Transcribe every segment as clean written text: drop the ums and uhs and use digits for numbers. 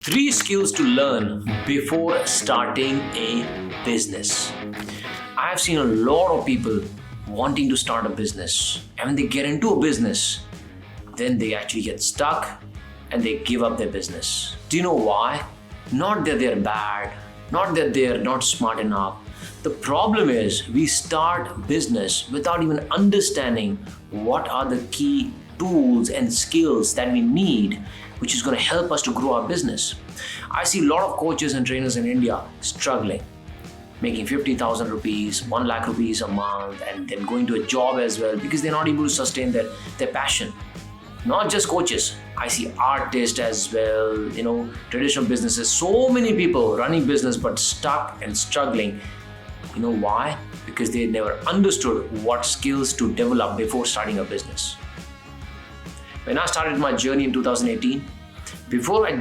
Three skills to learn before starting a business. I have seen a lot of people wanting to start a business, and when they get into a business, then they actually get stuck and they give up their business. Do you know why? Not that they're bad, not that they're not smart enough. The problem is we start business without even understanding what are the key tools and skills that we need, which is going to help us to grow our business. I see a lot of coaches and trainers in India struggling, making 50,000 rupees, 1 lakh rupees a month, and then going to a job as well because they're not able to sustain their passion. Not just coaches, I see artists as well, traditional businesses, so many people running business but stuck and struggling. You know why? Because they never understood what skills to develop before starting a business. When I started my journey in 2018, before I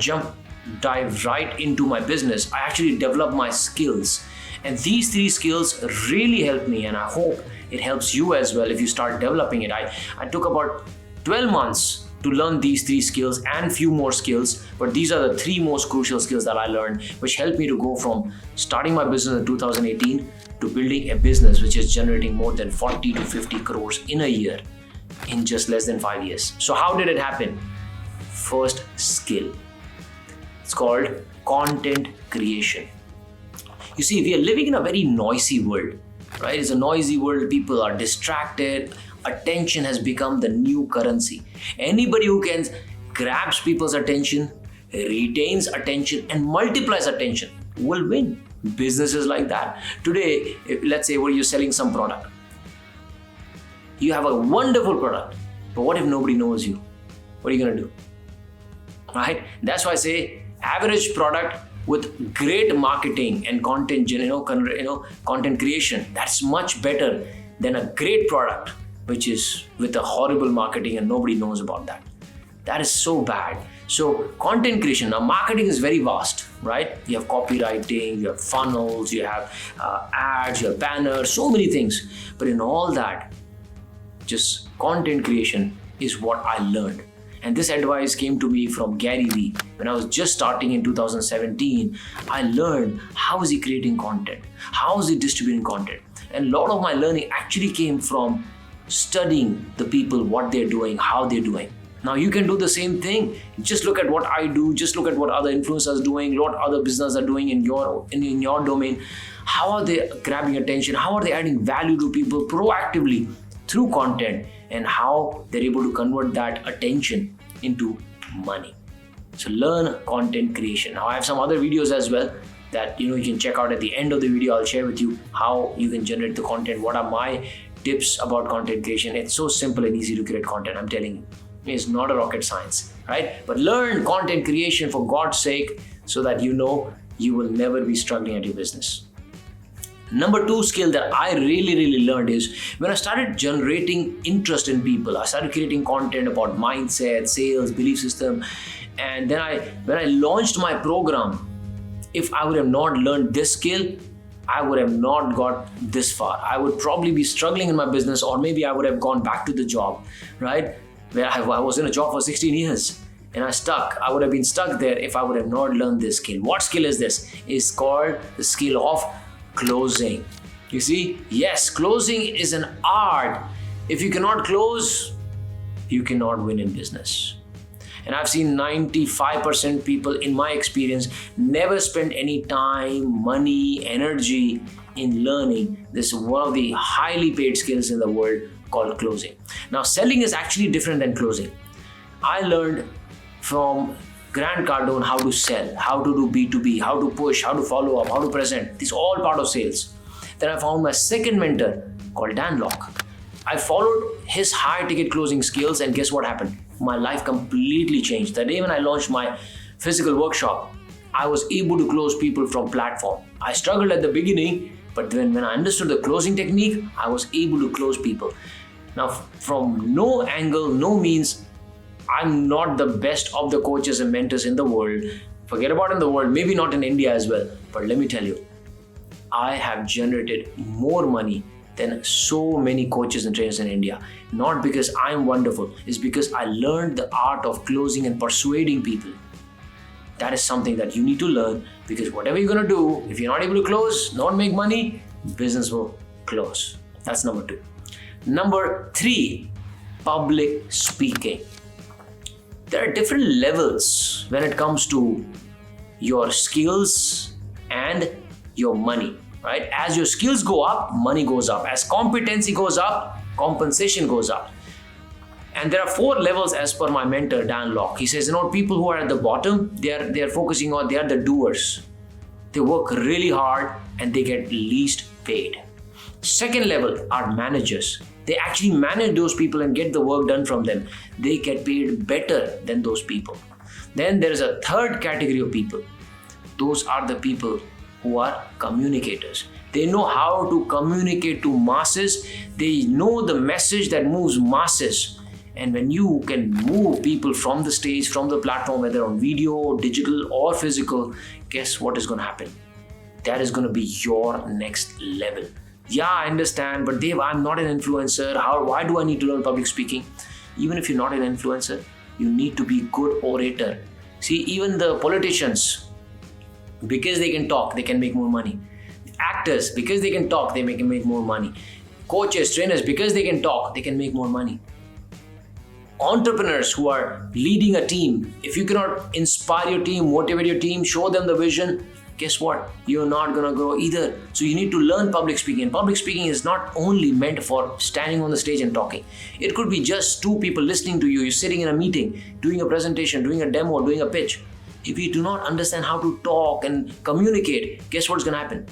dive right into my business, I actually developed my skills. And these 3 skills really helped me, and I hope it helps you as well if you start developing it. I took about 12 months to learn these 3 skills and few more skills, but these are the 3 most crucial skills that I learned, which helped me to go from starting my business in 2018 to building a business which is generating more than 40 to 50 crores in a year in just less than 5 years. So how did it happen? First skill. It's called content creation. You see, we are living in a very noisy world, right? It's a noisy world. People are distracted. Attention has become the new currency. Anybody who can grabs people's attention, retains attention, and multiplies attention will win. Business is like that. Today, let's say you're selling some product. You have a wonderful product, but what if nobody knows you? What are you going to do? Right? That's why I say average product with great marketing and content, content creation. That's much better than a great product which is with a horrible marketing and nobody knows about that. That is so bad. So content creation, now marketing is very vast, right? You have copywriting, you have funnels, you have ads, you have banners, so many things. But in all that, just content creation is what I learned. And this advice came to me from Gary Vee. When I was just starting in 2017, I learned how is he creating content? How is he distributing content? And a lot of my learning actually came from studying the people, what they're doing, how they're doing. Now you can do the same thing. Just look at what I do. Just look at what other influencers are doing, what other businesses are doing in your domain. How are they grabbing attention? How are they adding value to people proactively through content, and how they're able to convert that attention into money. So learn content creation. Now I have some other videos as well that you can check out at the end of the video. I'll share with you how you can generate the content. What are my tips about content creation? It's so simple and easy to create content. I'm telling you, it's not a rocket science, right? But learn content creation for God's sake so that you will never be struggling at your business. Number 2 skill that I really learned is when I started generating interest in people. I started creating content about mindset, sales, belief system. And then when I launched my program, if I would have not learned this skill, I would have not got this far. I would probably be struggling in my business, or maybe I would have gone back to the job, right? Where I was in a job for 16 years and I would have been stuck there if I would have not learned this skill. What skill is this? It's called the skill of closing. You see, yes, closing is an art. If you cannot close, you cannot win in business. And I've seen 95% people in my experience never spend any time, money, energy in learning this one of the highly paid skills in the world called closing. Now, selling is actually different than closing. I learned from Grant Cardone how to sell, how to do B2B, how to push, how to follow up, how to present. This is all part of sales. Then I found my second mentor called Dan Locke. I followed his high ticket closing skills, and guess what happened? My life completely changed. The day when I launched my physical workshop, I was able to close people from platform. I struggled at the beginning, but then when I understood the closing technique, I was able to close people. Now, from no angle, no means, I'm not the best of the coaches and mentors in the world. Forget about in the world, maybe not in India as well. But let me tell you, I have generated more money than so many coaches and trainers in India. Not because I'm wonderful, it's because I learned the art of closing and persuading people. That is something that you need to learn, because whatever you're going to do, if you're not able to close, not make money, business will close. That's number 2. Number 3, public speaking. There are different levels when it comes to your skills and your money, right? As your skills go up, money goes up. As competency goes up, compensation goes up. And there are 4 levels as per my mentor, Dan Locke. He says, people who are at the bottom, they are focusing on, they are the doers. They work really hard and they get least paid. Second level are managers. They actually manage those people and get the work done from them. They get paid better than those people. Then there is a third category of people. Those are the people who are communicators. They know how to communicate to masses. They know the message that moves masses. And when you can move people from the stage, from the platform, whether on video, digital or physical, guess what is going to happen? That is going to be your next level. Yeah, I understand, but Dev, I'm not an influencer. Why do I need to learn public speaking? Even if you're not an influencer, you need to be a good orator. See, even the politicians, because they can talk, they can make more money. Actors, because they can talk, they can make more money. Coaches, trainers, because they can talk, they can make more money. Entrepreneurs who are leading a team, if you cannot inspire your team, motivate your team, show them the vision, guess what? You're not going to grow either. So you need to learn public speaking. And public speaking is not only meant for standing on the stage and talking. It could be just 2 people listening to you. You're sitting in a meeting, doing a presentation, doing a demo, doing a pitch. If you do not understand how to talk and communicate, guess what's going to happen?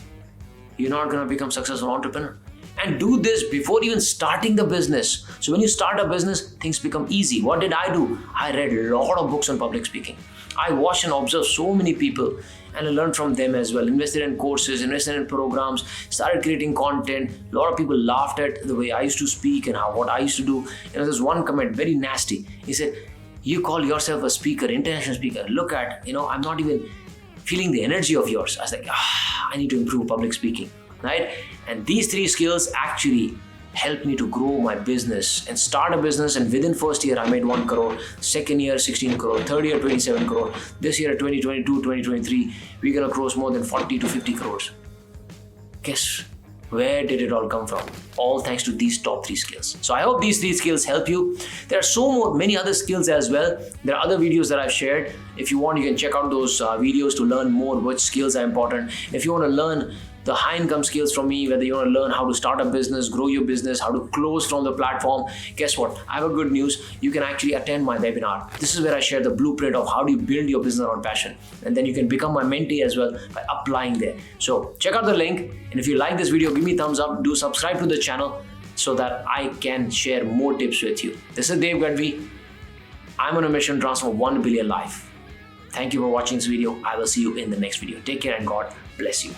You're not going to become a successful entrepreneur. And do this before even starting the business. So when you start a business, things become easy. What did I do? I read a lot of books on public speaking. I watched and observed so many people and I learned from them as well. Invested in courses, invested in programs, started creating content. A lot of people laughed at the way I used to speak and what I used to do. There's one comment, very nasty. He said, you call yourself a speaker, international speaker. Look at, I'm not even feeling the energy of yours. I was like, I need to improve public speaking. Right? And these 3 skills actually helped me to grow my business and start a business. And within first year, I made 1 crore, second year, 16 crore, third year, 27 crore. This year, 2022, 2023, we're going to cross more than 40 to 50 crores. Guess where did it all come from? All thanks to these top 3 skills. So I hope these 3 skills help you. There are many other skills as well. There are other videos that I've shared. If you want, you can check out those videos to learn more which skills are important. If you want to learn the high income skills from me, whether you want to learn how to start a business, grow your business, how to close from the platform, guess what? I have a good news. You can actually attend my webinar. This is where I share the blueprint of how do you build your business around passion. And then you can become my mentee as well by applying there. So check out the link. And if you like this video, give me a thumbs up. Do subscribe to the channel so that I can share more tips with you. This is Dev Gadhvi. I'm on a mission to transform 1 billion life. Thank you for watching this video. I will see you in the next video. Take care and God bless you.